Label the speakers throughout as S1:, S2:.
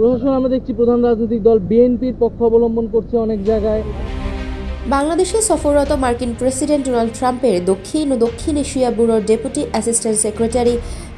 S1: প্রশাসন আমরা দেখছি প্রধান রাজনৈতিক দল বিএনপির পক্ষ অবলম্বন করছে অনেক জায়গায়।
S2: বাংলাদেশে সফররত মার্কিন প্রেসিডেন্ট ডোনাল্ড ট্রাম্পের দক্ষিণ ও দক্ষিণ এশিয়া ব্যুরোর ডেপুটি অ্যাসিস্ট্যান্ট সেক্রেটারি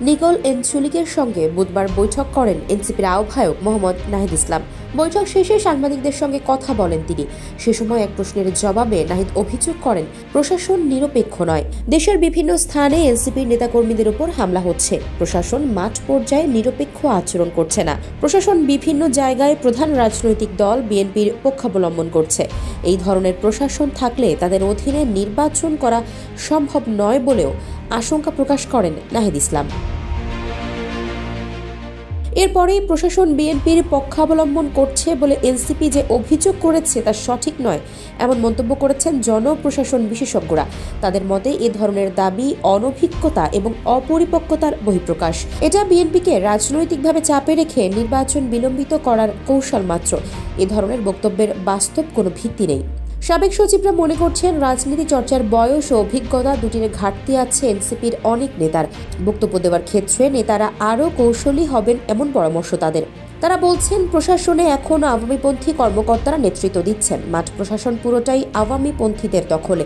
S2: নিকোল এনচুলিকের সঙ্গে বুধবার বৈঠক করেন এনসিপির আহ্বায়ক মোহাম্মদ নাহিদ ইসলাম। বৈঠক শেষে সাংবাদিকদের সঙ্গে কথা বলেন তিনি। সে সময় এক প্রশ্নের জবাবে নাহিদ অভিযোগ করেন প্রশাসন নিরপেক্ষ নয়। দেশের বিভিন্ন স্থানে এনসিপির নেতাকর্মীদের উপর হামলা হচ্ছে, প্রশাসন মাঠ পর্যায়ে নিরপেক্ষ আচরণ করছে না। প্রশাসন বিভিন্ন জায়গায় প্রধান রাজনৈতিক দল বিএনপির পক্ষাবলম্বন করছে। এই ধরনের প্রশাসন থাকলে তাদের অধীনে নির্বাচন করা সম্ভব নয় বলেও আশঙ্কা প্রকাশ করেন নাহিদ ইসলাম। এরপরেই প্রশাসন বিএনপির পক্ষাবলম্বন করছে বলে এনসিপি যে অভিযোগ করেছে তা সঠিক নয় এমন মন্তব্য করেছেন জনপ্রশাসন বিশেষজ্ঞরা। তাদের মতে এ ধরনের দাবি অনভিজ্ঞতা এবং অপরিপক্কতার বহিঃপ্রকাশ। এটা বিএনপিকে রাজনৈতিকভাবে চাপে রেখে নির্বাচন বিলম্বিত করার কৌশল মাত্র। এ ধরনের বক্তব্যের বাস্তব কোনো ভিত্তি নেই। সাবেক সচিবরা মনে করছেন রাজনীতি চর্চার বয়স ও অভিজ্ঞতা দুটির ঘাটতি আছে এনসিপির অনেক নেতার। বক্তব্য দেওয়ার ক্ষেত্রে নেতারা আরও কৌশলী হবেন এমন পরামর্শ তাদের। তারা বলছেন প্রশাসনে এখনও আওয়ামীপন্থী কর্মকর্তারা নেতৃত্ব দিচ্ছেন, মাঠ প্রশাসন পুরোটাই আওয়ামীপন্থীদের দখলে।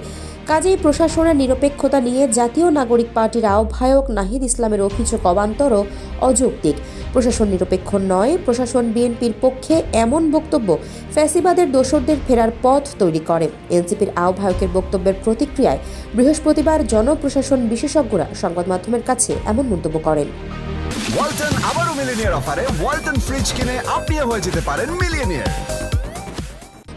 S2: কাজেই প্রশাসনের নিরপেক্ষতা নিয়ে জাতীয় নাগরিক পার্টির আহ্বায়ক নাহিদ ইসলামের অভিযোগ অবান্তর ও অযৌক্তিক। প্রশাসন নিরপেক্ষ নয়, প্রশাসন বিএনপির পক্ষে এমন বক্তব্য ফ্যাসিবাদের দোসরদের ফেরার পথ তৈরি করে। এনসিপির আহ্বায়কের বক্তব্যের প্রতিক্রিয়ায় বৃহস্পতিবার জনপ্রশাসন বিশেষজ্ঞরা সংবাদ মাধ্যমের কাছে এমন মন্তব্য করেন।
S3: ওয়ালটন আবারও মিলিয়নিয়ার অফারে ওয়ালটন ফ্রিজ কিনে আপনিও হয়ে যেতে পারেন মিলিয়নিয়ার।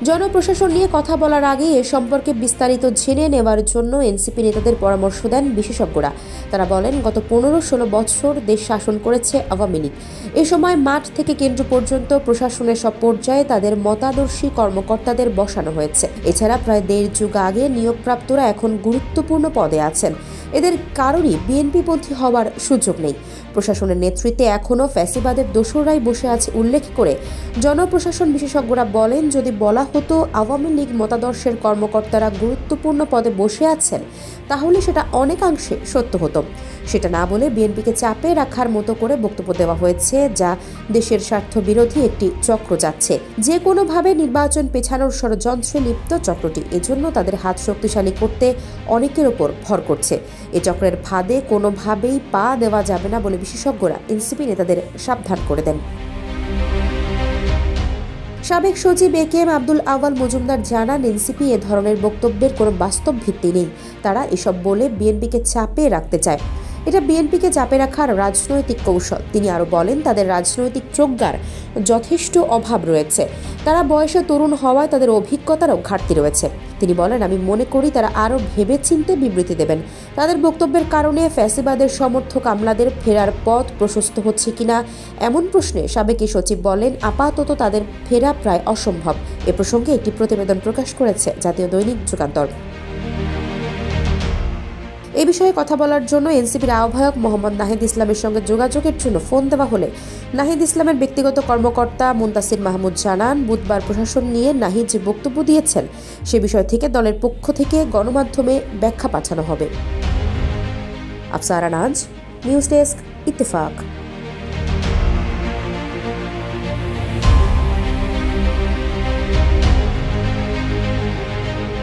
S2: জনপ্রশাসন নিয়ে কথা বলার আগে এ সম্পর্কে বিস্তারিত জেনে নেওয়ার জন্য এনসিপি নেতাদের পরামর্শ দেন বিশেষজ্ঞরা। তারা বলেন, গত 15-16 বছর দেশ শাসন করেছে আওয়ামী লীগ। এ সময় মাঠ থেকে কেন্দ্র পর্যন্ত প্রশাসনের সব পর্যায়ে তাদের মতাদর্শী কর্মকর্তাদের বসানো হয়েছে। এছাড়া প্রায় 1.5 যুগ আগে নিয়োগপ্রাপ্তরা এখন গুরুত্বপূর্ণ পদে আছেন। এদের কারোরই বিএনপিপন্থী হওয়ার সুযোগ নেই। প্রশাসনের নেতৃত্বে এখনও ফ্যাসিবাদের দোসররাই বসে আছে উল্লেখ করে জনপ্রশাসন বিশেষজ্ঞরা বলেন, যদি বলা হতো আওয়ামী লীগ মতাদর্শের কর্মকর্তারা গুরুত্বপূর্ণ পদে বসে আছেন তাহলে সেটা অনেকাংশে সত্য হতো। সেটা না বলে বিএনপিকে চাপে রাখার মতো করে বক্তব্য দেওয়া হয়েছে, যা দেশের স্বার্থ বিরোধী একটি চক্র যাচ্ছে। যে কোনোভাবে নির্বাচন পেছানোর ষড়যন্ত্রে লিপ্ত চক্রটি। এজন্য তাদের হাত শক্তিশালী করতে অনেকের ওপর ভর করছে। এ চক্রের ফাঁদে কোনোভাবেই পা দেওয়া যাবে না বলে বিশেষজ্ঞরা এনসিপি নেতাদের সাবধান করে দেন। সাবেক সচিব একেএম আব্দুল আওয়াল মজুমদার জানান, এনসিপি এ ধরনের বক্তব্যের কোনো বাস্তব ভিত্তি নেই। তারা এসব বলে বিএনপিকে চাপে রাখতে চায়। এটা বিএনপিকে চাপে রাখার রাজনৈতিক কৌশল। তিনি আরও বলেন, তাদের রাজনৈতিক প্রজ্ঞার যথেষ্ট অভাব রয়েছে। তারা বয়সে তরুণ হওয়ায় তাদের অভিজ্ঞতারও ঘাটতি রয়েছে। তিনি বলেন, আমি মনে করি তারা আরও ভেবেচিন্তে বিবৃতি দেবেন। তাদের বক্তব্যের কারণে ফ্যাসিবাদের সমর্থক আমলাদের ফেরার পথ প্রশস্ত হচ্ছে কিনা এমন প্রশ্নে সাবেক এই সচিব বলেন, আপাতত তাদের ফেরা প্রায় অসম্ভব। এ প্রসঙ্গে একটি প্রতিবেদন প্রকাশ করেছে জাতীয় দৈনিক যুগান্তর। এ বিষয়ে কথা বলার জন্য এনসিপির আহ্বায়ক মোহাম্মদ নাহিদ ইসলামের সঙ্গে যোগাযোগের জন্য ফোন দেওয়া হলে নাহিদ ইসলামের ব্যক্তিগত কর্মকর্তা মুনতাসির মাহমুদ জানান, বুধবার প্রশাসন নিয়ে নাহিদ যে বক্তব্য দিয়েছেন সে বিষয় থেকে দলের পক্ষ থেকে গণমাধ্যমে ব্যাখ্যা পাঠানো হবে। আফসারা নাজ, নিউজ ডেস্ক, ইত্তেফাক।